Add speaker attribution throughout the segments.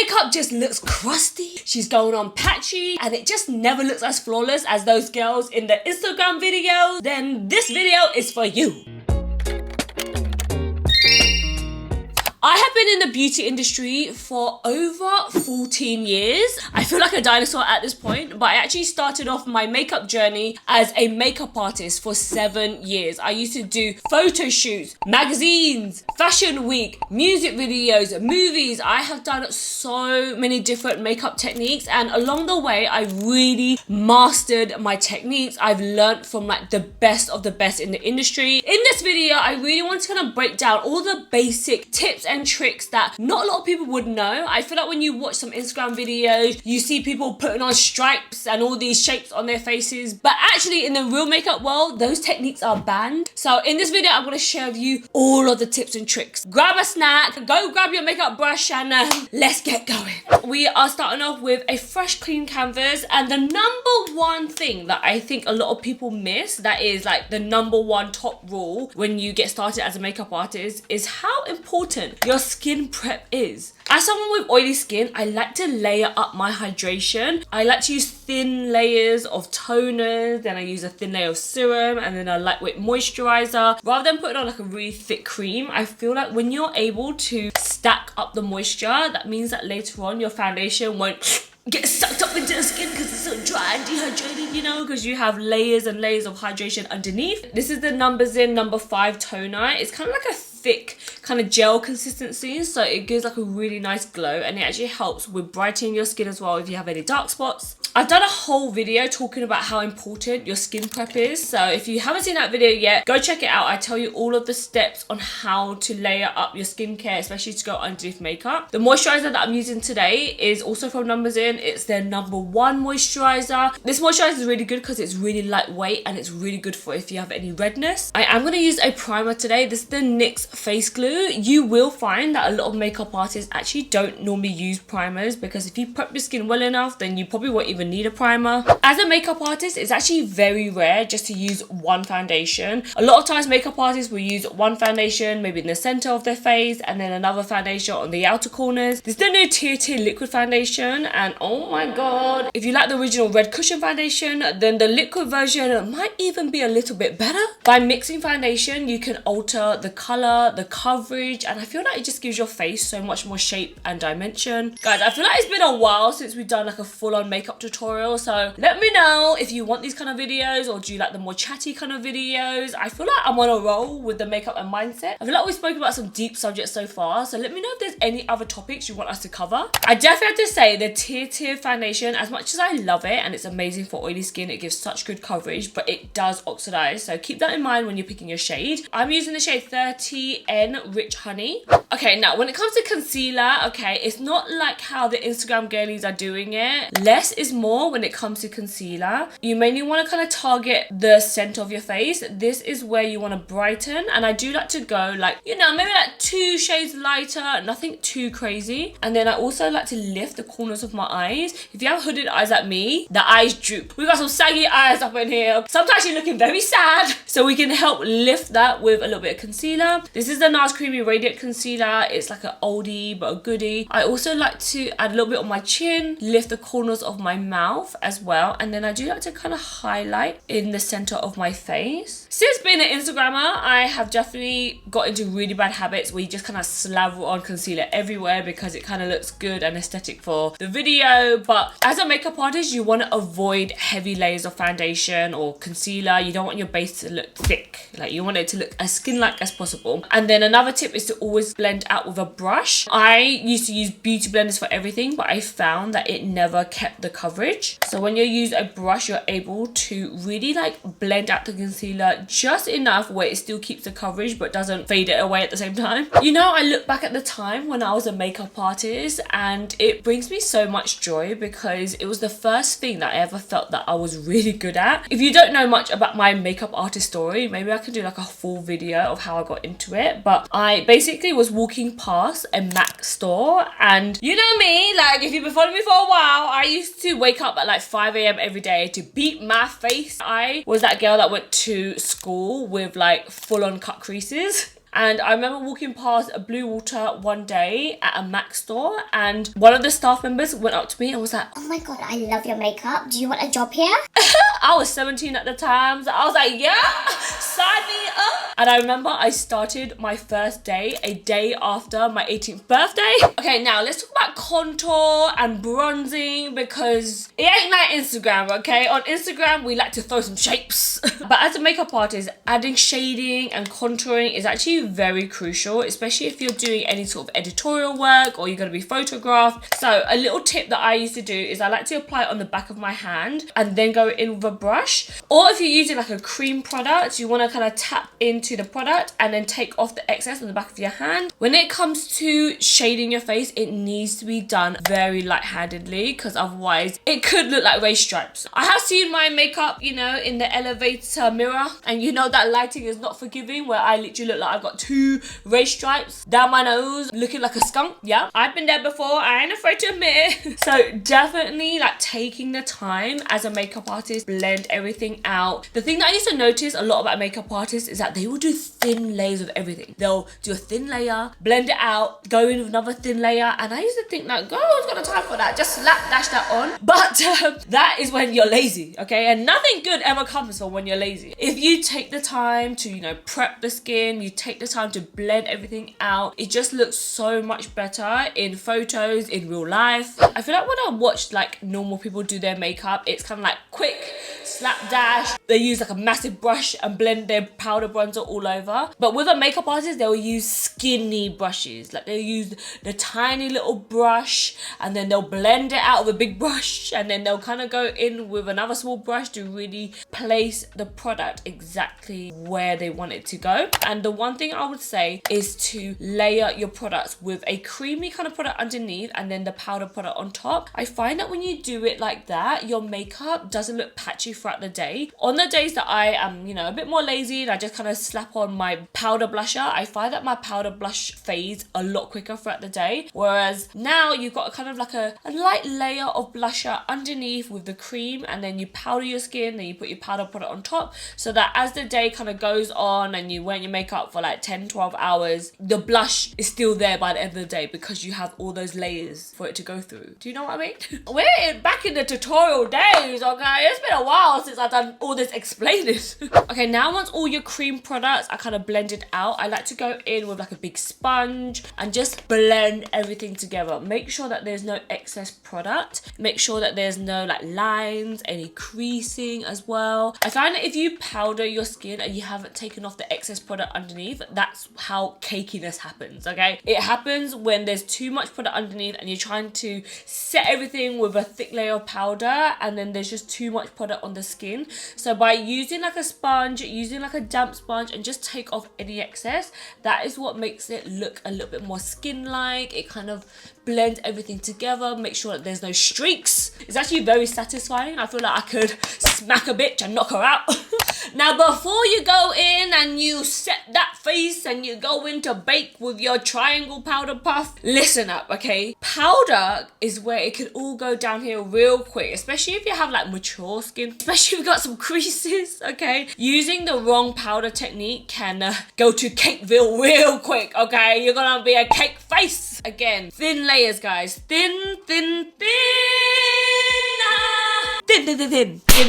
Speaker 1: makeup just looks crusty, she's going on patchy, and it just never looks as flawless as those girls in the Instagram videos, then this video is for you. I have been in the beauty industry for over 14 years. I feel like a dinosaur at this point, but I actually started off my makeup journey as a makeup artist for 7 years. I used to do photo shoots, magazines, fashion week, music videos, movies. I have done so many different makeup techniques, and along the way, I really mastered my techniques. I've learned from like the best of the best in the industry. In this video, I really want to kind of break down all the basic tips and tricks that not a lot of people would know. I feel like when you watch some Instagram videos, you see people putting on stripes and all these shapes on their faces, but actually in the real makeup world, those techniques are banned. So in this video, I'm going to share with you all of the tips and tricks. Grab a snack, go grab your makeup brush, and let's get going. We are starting off with a fresh clean canvas, and the number one thing that I think a lot of people miss, that is like the number one top rule when you get started as a makeup artist, is how important your skin prep is. As someone with oily skin, I like to layer up my hydration. I like to use thin layers of toner, then I use a thin layer of serum, and then a lightweight moisturizer. Rather than putting on like a really thick cream, I feel like when you're able to stack up the moisture, that means that later on your foundation won't get sucked up into the skin because it's so dry and dehydrated, you know, because you have layers and layers of hydration underneath. This is the number 5 toner. It's kind of like a thick kind of gel consistency, so it gives like a really nice glow, and it actually helps with brightening your skin as well if you have any dark spots. I've done a whole video talking about how important your skin prep is, so if you haven't seen that video yet, go check it out. I tell you all of the steps on how to layer up your skincare, especially to go underneath makeup. The moisturizer that I'm using today is also from Numbers In. It's their number 1 moisturizer. This moisturizer is really good because it's really lightweight and it's really good for if you have any redness. I am going to use a primer today. This is the NYX face glue. You will find that a lot of makeup artists actually don't normally use primers, because if you prep your skin well enough, then you probably won't even need a primer. As a makeup artist, it's actually very rare just to use one foundation. A lot of times makeup artists will use one foundation maybe in the center of their face, and then another foundation on the outer corners. There's the new Tier liquid foundation, and oh my god, if you like the original red cushion foundation, then the liquid version might even be a little bit better. By mixing foundation, you can alter the color, the coverage, and I feel like it just gives your face so much more shape and dimension. Guys, I feel like it's been a while since we've done like a full-on makeup tutorial, so let me know if you want these kind of videos, or do you like the more chatty kind of videos. I feel like I'm on a roll with the makeup and mindset. I feel like we've spoken about some deep subjects so far, so let me know if there's any other topics you want us to cover. I definitely have to say the Tier foundation, as much as I love it and it's amazing for oily skin, it gives such good coverage, but it does oxidize, so keep that in mind when you're picking your shade. I'm using the shade 30N Rich Honey. Okay, now when it comes to concealer, okay, it's not like how the Instagram girlies are doing it. Less is more when it comes to concealer. You mainly want to kind of target the center of your face. This is where you want to brighten, and I do like to go like, you know, maybe like 2 shades lighter, nothing too crazy. And then I also like to lift the corners of my eyes. If you have hooded eyes like me, the eyes droop. We got some saggy eyes up in here. Sometimes you're looking very sad, so we can help lift that with a little bit of concealer. This is the NARS Creamy Radiant Concealer. It's like an oldie but a goodie. I also like to add a little bit on my chin, lift the corners of my mouth as well, and then I do like to kind of highlight in the center of my face. Since being an Instagrammer, I have definitely got into really bad habits where you just kind of slather on concealer everywhere because it kind of looks good and aesthetic for the video. But as a makeup artist, you want to avoid heavy layers of foundation or concealer. You don't want your base to look thick. Like, you want it to look as skin-like as possible. And then another tip is to always blend out with a brush. I used to use beauty blenders for everything, but I found that it never kept the coverage. So when you use a brush, you're able to really like blend out the concealer just enough where it still keeps the coverage but doesn't fade it away at the same time. You know, I look back at the time when I was a makeup artist, and it brings me so much joy because it was the first thing that I ever felt that I was really good at. If you don't know much about my makeup artist story, maybe I can do like a full video of how I got into it. But I basically was walking past a MAC store, and you know me, like if you've been following me for a while, I used to wake up at like 5 a.m. every day to beat my face. I was that girl that went to school with like full-on cut creases. And I remember walking past a Blue Water one day at a MAC store, and one of the staff members went up to me and was like,
Speaker 2: "Oh my god, I love your makeup. Do you want a job here?"
Speaker 1: I was 17 at the time, so I was like, yeah, sign me up. And I remember I started my first day a day after my 18th birthday. Okay, now let's talk about contour and bronzing, because it ain't like Instagram, okay? On Instagram, we like to throw some shapes. But as a makeup artist, adding shading and contouring is actually very crucial, especially if you're doing any sort of editorial work or you're going to be photographed. So a little tip that I used to do is I like to apply it on the back of my hand and then go in with a brush. Or if you're using like a cream product, you want to kind of tap into the product and then take off the excess on the back of your hand. When it comes to shading your face, it needs to be done very light-handedly, because otherwise it could look like race stripes. I have seen my makeup, you know, in the elevator mirror, and you know that lighting is not forgiving, where I literally look like I've got 2 race stripes down my nose, looking like a skunk. Yeah, I've been there before. I ain't afraid to admit it. So definitely like taking the time as a makeup artist, blend everything out. The thing that I used to notice a lot about makeup artists is that they will do thin layers of everything. They'll do a thin layer, blend it out, go in with another thin layer, and I used to think like, girl, who's got the time for that? Just slap dash that on. But that is when you're lazy, okay? And nothing good ever comes from when you're lazy. If you take the time to, you know, prep the skin, you take the time to blend everything out, it just looks so much better in photos, in real life. I feel like when I watch like normal people do their makeup, it's kind of like quick slap dash. They use like a massive brush and blend their powder bronzer all over. But with a makeup artist, they'll use skinny brushes. Like they'll use the tiny little brush and then they'll blend it out with a big brush, and then they'll kind of go in with another small brush to really place the product exactly where they want it to go. And the one thing I would say is to layer your products with a creamy kind of product underneath and then the powder product on top. I find that when you do it like that, your makeup doesn't look patchy throughout the day. On the days that I am, you know, a bit more lazy and I just kind of slap on my powder blusher, I find that my powder blush fades a lot quicker throughout the day. Whereas now you've got kind of like a light layer of blusher underneath with the cream, and then you powder your skin, then you put your powder product on top, so that as the day kind of goes on and you wear your makeup for like 10-12 hours, the blush is still there by the end of the day because you have all those layers for it to go through. Do you know what I mean? We're back in the tutorial days, okay? It's been a while since I've done all this explaining. Okay, now once all your cream products are kind of blended out, I like to go in with like a big sponge and just blend everything together. Make sure that there's no excess product. Make sure that there's no like lines, any creasing as well. I find that if you powder your skin and you haven't taken off the excess product underneath, that's how cakiness happens, okay? It happens when there's too much product underneath and you're trying to set everything with a thick layer of powder, and then there's just too much product on the skin. So by using like a sponge, using like a damp sponge, and just take off any excess, that is what makes it look a little bit more skin-like. It kind of blends everything together, make sure that there's no streaks. It's actually very satisfying. I feel like I could smack a bitch and knock her out. Now, before you go in and you set that face and you go in to bake with your triangle powder puff, listen up, okay? Powder is where it can all go downhill real quick, especially if you have like mature skin, especially if you've got some creases, okay? Using the wrong powder technique can go to Cakeville real quick, okay? You're gonna be a cake face. Again, thin layers, guys. Thin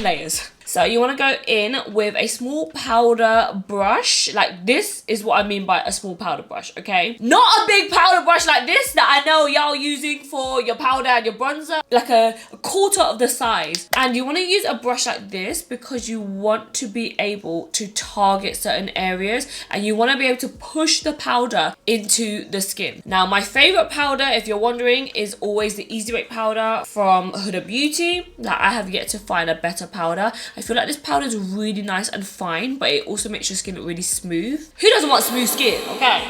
Speaker 1: layers. So you want to go in with a small powder brush. Like, this is what I mean by a small powder brush, okay? Not a big powder brush like this that I know y'all using for your powder and your bronzer. Like a quarter of the size. And you want to use a brush like this because you want to be able to target certain areas, and you want to be able to push the powder into the skin. Now, my favorite powder, if you're wondering, is always the Easy Bake powder from Huda Beauty. Now, I have yet to find a better powder. I feel like this powder is really nice and fine, but it also makes your skin look really smooth. Who doesn't want smooth skin, okay?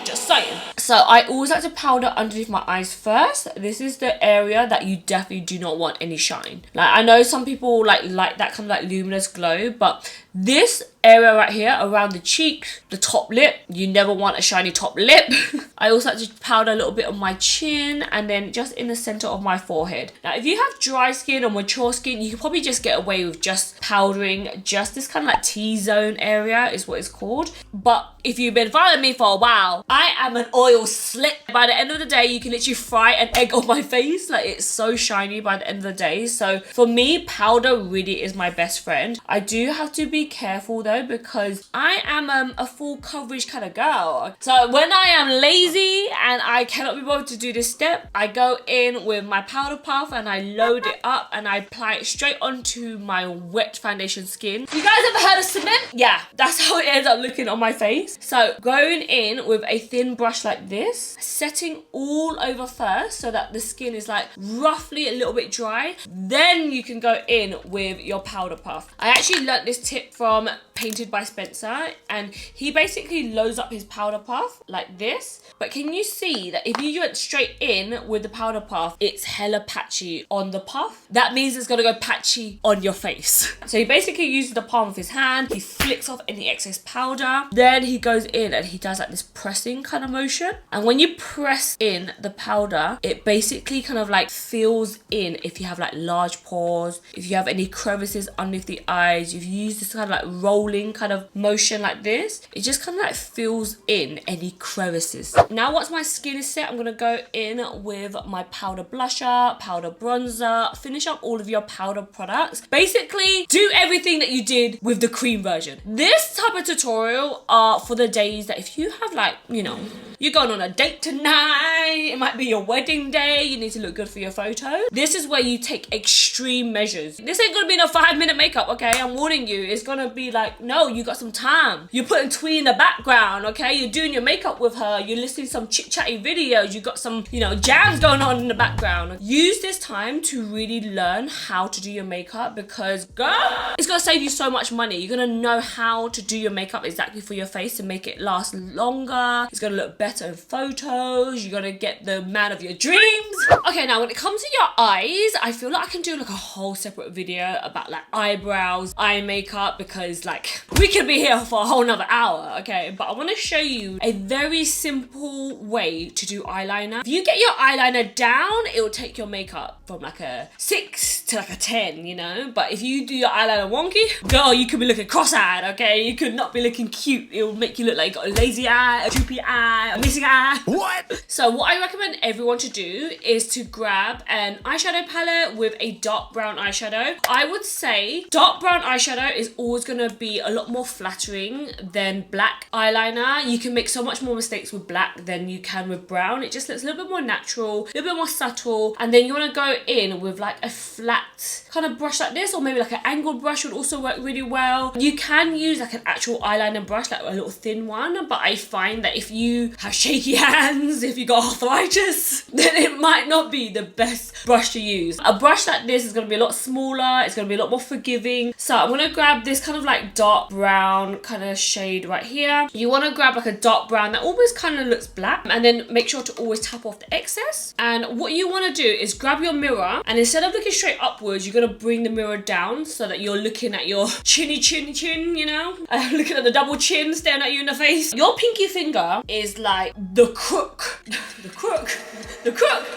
Speaker 1: Just saying. So I always like to powder underneath my eyes first. This is the area that you definitely do not want any shine. Like, I know some people like that kind of like luminous glow, but this area right here around the cheek, the top lip, you never want a shiny top lip. I also like to powder a little bit on my chin and then just in the center of my forehead. Now, if you have dry skin or mature skin, you can probably just get away with just powdering just this kind of like T-zone area is what it's called. But if you've been following me for a while, I am an oil slick. By the end of the day, you can literally fry an egg on my face. Like, it's so shiny by the end of the day. So for me, powder really is my best friend. I do have to be careful though, because I am a full coverage kind of girl. So when I am lazy and I cannot be bothered to do this step, I go in with my powder puff and I load it up and I apply it straight onto my wet foundation skin. You guys ever heard of cement? Yeah, that's how it ends up looking on my face. So going in with a thin brush like this, setting all over first so that the skin is like roughly a little bit dry. Then you can go in with your powder puff. I actually learnt this tip from Painted by Spencer, and he basically loads up his powder puff like this. But can you see that if you went straight in with the powder puff, it's hella patchy on the puff? That means it's gonna go patchy on your face. So he basically uses the palm of his hand, he flicks off any excess powder, then he goes in and he does like this pressing kind of motion. And when you press in the powder, it basically kind of like fills in if you have like large pores, if you have any crevices underneath the eyes, if you use this kind of like rolling kind of motion like this, it just kind of like fills in any crevices. Now once my skin is set, I'm gonna go in with my powder blusher, powder bronzer, finish up all of your powder products. Basically, do everything that you did with the cream version. This type of tutorial are for the days that if you have like, you know, you're going on a date tonight, it might be your wedding day, you need to look good for your photo. This is where you take extreme measures. This ain't gonna be no 5-minute makeup, okay? I'm warning you. It's gonna be like, no, you got some time. You're putting Twee in the background, okay? You're doing your makeup with her. You're listening to some chit-chatty videos. You got some, you know, jams going on in the background. Use this time to really learn how to do your makeup because, girl, it's gonna save you so much money. You're gonna know how to do your makeup exactly for your face to make it last longer. It's gonna look better in photos. You're gonna get the man of your dreams. Okay, now when it comes to your eyes, I feel like I can do like a whole separate video about like eyebrows, eye makeup, because like we could be here for a whole nother hour, okay? But I want to show you a very simple way to do eyeliner. If you get your eyeliner down, it will take your makeup from like a 6 to like a 10, you know? But if you do your eyeliner wonky, girl, you could be looking cross-eyed, okay? You could not be looking cute. It will make you look like you got a lazy eye, a droopy eye, a missing eye. What? So what I recommend everyone to do is to grab an eyeshadow palette with a dark brown eyeshadow. I would say dark brown eyeshadow is always gonna be a lot more flattering than black eyeliner. You can make so much more mistakes with black than you can with brown. It just looks a little bit more natural, a little bit more subtle. And then you wanna go in with like a flat kind of brush like this, or maybe like an angled brush would also work really well. You can use like an actual eyeliner brush, like a little thin one, but I find that if you have shaky hands, if you got arthritis, then it might not be the best brush to use. A brush like this is gonna be a lot smaller, it's gonna be a lot more forgiving. So I'm gonna grab this kind of like dark brown kind of shade right here. You wanna grab like a dark brown that almost kind of looks black, and then make sure to always tap off the excess. And what you wanna do is grab your mirror, and instead of looking straight upwards, you're gonna bring the mirror down so that you're looking at your chin, you know? Looking at the double chin staring at you in the face. Your pinky finger is like the crook. The crook.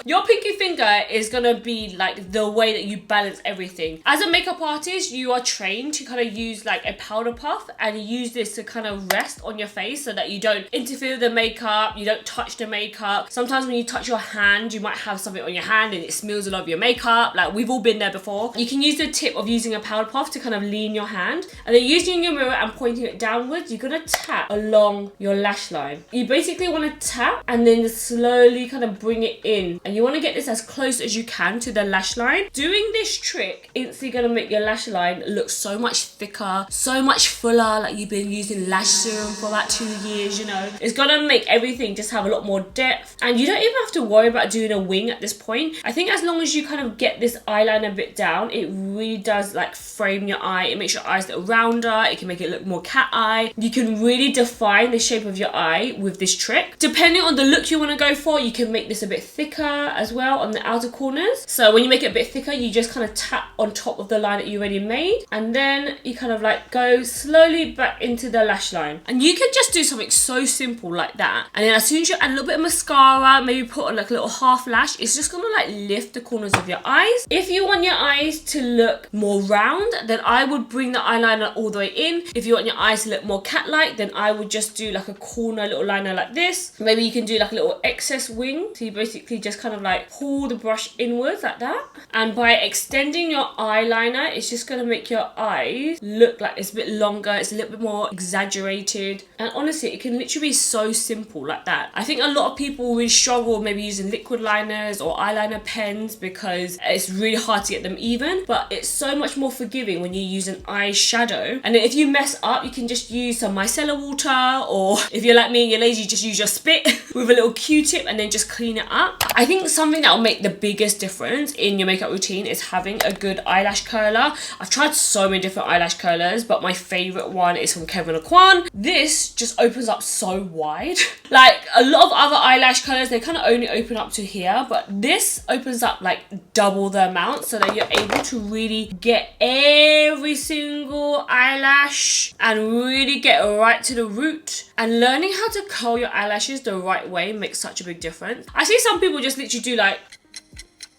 Speaker 1: Your pinky finger is gonna be like the way that you balance everything. As a makeup artist, you are trained to kind of use like a powder puff and use this to kind of rest on your face so that you don't interfere with the makeup, you don't touch the makeup. Sometimes when you touch your hand, you might have something on your hand and it smears all over your makeup. Like, we've all been there before. You can use the tip of using a powder puff to kind of lean your hand, and then using your mirror and pointing it downwards, you're gonna tap along your lash line. You basically want to tap and then slowly kind of bring it in, and you want to get this as close as you can to the lash line. Doing this trick instantly gonna make your lash line look so much thicker, so much fuller, like you've been using lash serum for about 2 years, you know. It's gonna make everything just have a lot more depth, and you don't even have to worry about doing a wing at this point. I think as long as you kind of get this eyeliner eyeliner bit down, it really does like frame your eye. It makes your eyes look rounder. It can make it look more cat eye. You can really define the shape of your eye with this trick. Depending on the look you want to go for, you can make this a bit thicker as well on the outer corners. So when you make it a bit thicker, you just kind of tap on top of the line that you already made, and then you kind of like go slowly back into the lash line. And you can just do something so simple like that, and then as soon as you add a little bit of mascara, maybe put on like a little half lash, it's just gonna like lift the corners of your eyes. If you want your eyes to look more round, then I would bring the eyeliner all the way in. If you want your eyes to look more cat-like, then I would just do like a corner little liner like this. Maybe you can do like a little excess wing. So you basically just kind of like pull the brush inwards like that. And by extending your eyeliner, it's just gonna make your eyes look like it's a bit longer, it's a little bit more exaggerated. And honestly, it can literally be so simple like that. I think a lot of people really struggle maybe using liquid liners or eyeliner pens because it's really hard to get them even, but it's so much more forgiving when you use an eyeshadow. And then if you mess up, you can just use some micellar water, or if you're like me and you're lazy, just use your spit with a little Q-tip and then just clean it up. I think something that will make the biggest difference in your makeup routine is having a good eyelash curler. I've tried so many different eyelash curlers, but my favorite one is from Kevyn Aucoin. This just opens up so wide. Like a lot of other eyelash curlers, they kind of only open up to here, but this opens up like double the amount, so that you're able to really get every single eyelash and really get right to the root. And learning how to curl your eyelashes the right way makes such a big difference. I see some people just literally do like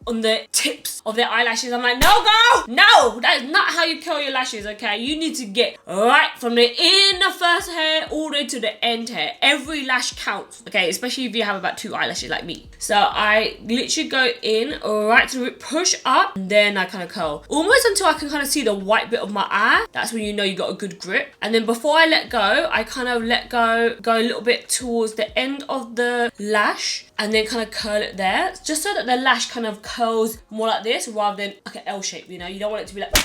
Speaker 1: on the tips of their eyelashes. I'm like, no girl, no, that is not how you curl your lashes, okay? You need to get right from the inner first hair all the way to the end hair. Every lash counts, okay? Especially if you have about 2 eyelashes like me. So I literally go in right to it, push up, and then I kind of curl. Almost until I can kind of see the white bit of my eye. That's when you know you got a good grip. And then before I let go, I kind of let go a little bit towards the end of the lash, and then kind of curl it there, just so that the lash kind of curls more like this rather than like an L shape, you know? You don't want it to be like,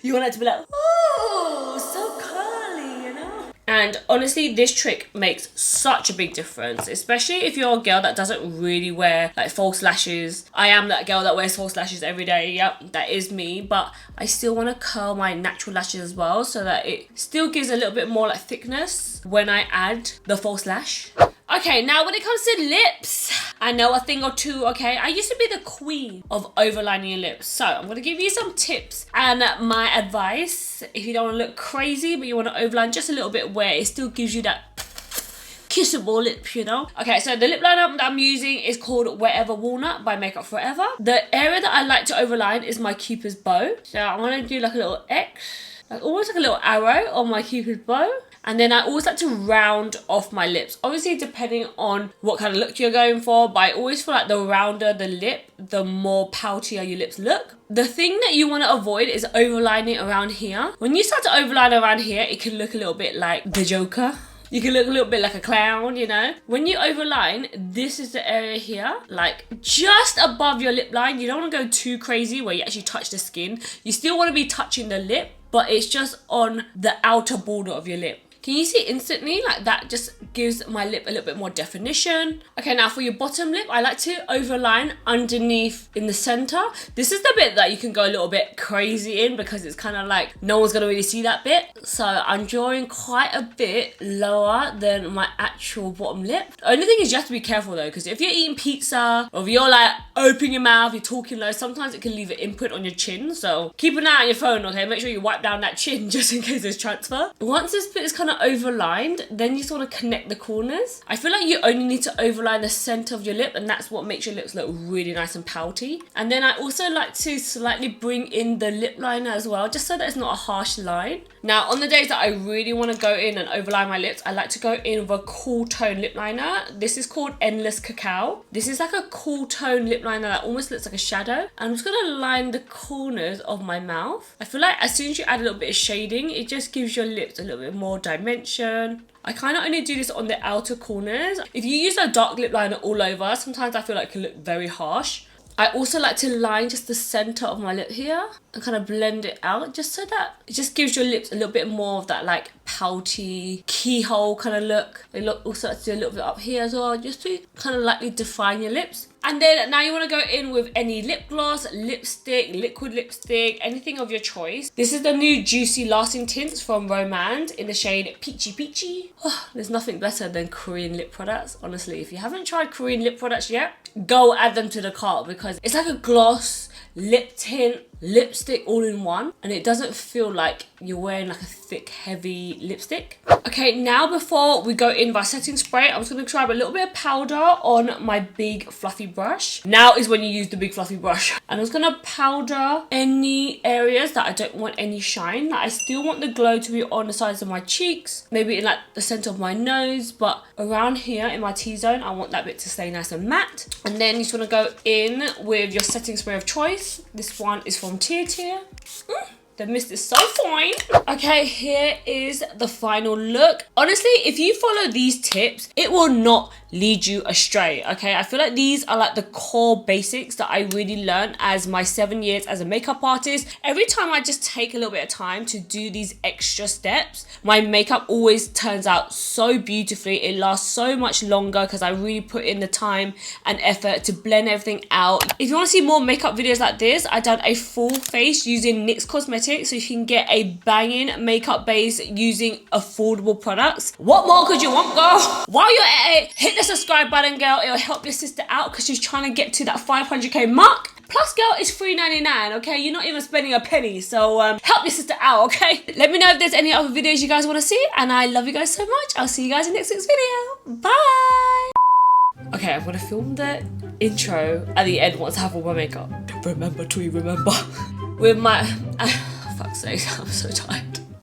Speaker 1: you want it to be like, oh, so curly, you know? And honestly, this trick makes such a big difference, especially if you're a girl that doesn't really wear like false lashes. I am that girl that wears false lashes every day. Yep, that is me. But I still want to curl my natural lashes as well, so that it still gives a little bit more like thickness when I add the false lash. Okay, now when it comes to lips, I know a thing or two, okay? I used to be the queen of overlining your lips. So I'm gonna give you some tips and my advice if you don't wanna look crazy, but you wanna overline just a little bit where it still gives you that kissable lips, you know? Okay, so the lip liner that I'm using is called Wherever Walnut by Makeup Forever. The area that I like to overline is my Cupid's bow. So I'm gonna do like a little X, like almost like a little arrow on my Cupid's bow. And then I always like to round off my lips. Obviously, depending on what kind of look you're going for, but I always feel like the rounder the lip, the more poutier your lips look. The thing that you want to avoid is overlining around here. When you start to overline around here, it can look a little bit like the Joker. You can look a little bit like a clown, you know? When you overline, this is the area here, like just above your lip line. You don't want to go too crazy where you actually touch the skin. You still want to be touching the lip, but it's just on the outer border of your lip. Can you see instantly? Like that just gives my lip a little bit more definition. Okay, now for your bottom lip, I like to overline underneath in the center. This is the bit that you can go a little bit crazy in because it's kind of like no one's gonna really see that bit. So I'm drawing quite a bit lower than my actual bottom lip. The only thing is you have to be careful though, because if you're eating pizza or if you're like opening your mouth, you're talking low, sometimes it can leave an imprint on your chin. So keep an eye on your phone, okay? Make sure you wipe down that chin just in case there's transfer. Once this bit is kind of overlined, then you sort of connect the corners. I feel like you only need to overline the center of your lip, and that's what makes your lips look really nice and pouty. And then I also like to slightly bring in the lip liner as well, just so that it's not a harsh line. Now on the days that I really want to go in and overline my lips, I like to go in with a cool tone lip liner. This is called Endless Cacao. This is like a cool tone lip liner that almost looks like a shadow. I'm just gonna line the corners of my mouth. I feel like as soon as you add a little bit of shading, it just gives your lips a little bit more dimension. I kind of only do this on the outer corners. If you use a dark lip liner all over, sometimes I feel like it can look very harsh. I also like to line just the center of my lip here and kind of blend it out, just so that it just gives your lips a little bit more of that like pouty keyhole kind of look. I also like to do a little bit up here as well, just to kind of lightly define your lips. And then now you want to go in with any lip gloss, lipstick, liquid lipstick, anything of your choice. This is the new Juicy Lasting Tints from Romand in the shade Peachy Peachy. Oh, there's nothing better than Korean lip products. Honestly, if you haven't tried Korean lip products yet, go add them to the cart because it's like a gloss, lip tint, lipstick all in one, and it doesn't feel like you're wearing like a thick heavy lipstick. Okay, now before we go in by setting spray, I'm just going to grab a little bit of powder on my big fluffy brush. Now is when you use the big fluffy brush, and I'm just going to powder any areas that I don't want any shine. Like, I still want the glow to be on the sides of my cheeks, maybe in like the center of my nose, but around here in my T-zone I want that bit to stay nice and matte. And then you just want to go in with your setting spray of choice. This one is from Tear. The mist is so fine. Okay, here is the final look. Honestly, if you follow these tips, it will not lead you astray, okay? I feel like these are like the core basics that I really learned as my 7 years as a makeup artist. Every time I just take a little bit of time to do these extra steps, my makeup always turns out so beautifully. It lasts so much longer because I really put in the time and effort to blend everything out. If you want to see more makeup videos like this, I've done a full face using NYX Cosmetics, so you can get a banging makeup base using affordable products. What more could you want, girl? While you're at it, hit the subscribe button, girl. It'll help your sister out because she's trying to get to that 500k mark. Plus, girl, it's $3.99, okay? You're not even spending a penny, so help your sister out, okay? Let me know if there's any other videos you guys want to see, and I love you guys so much. I'll see you guys in next week's video. Bye! Okay, I'm gonna film the intro at the end once I have all my makeup. Remember to remember. With my... fuck's sake, I'm so tired.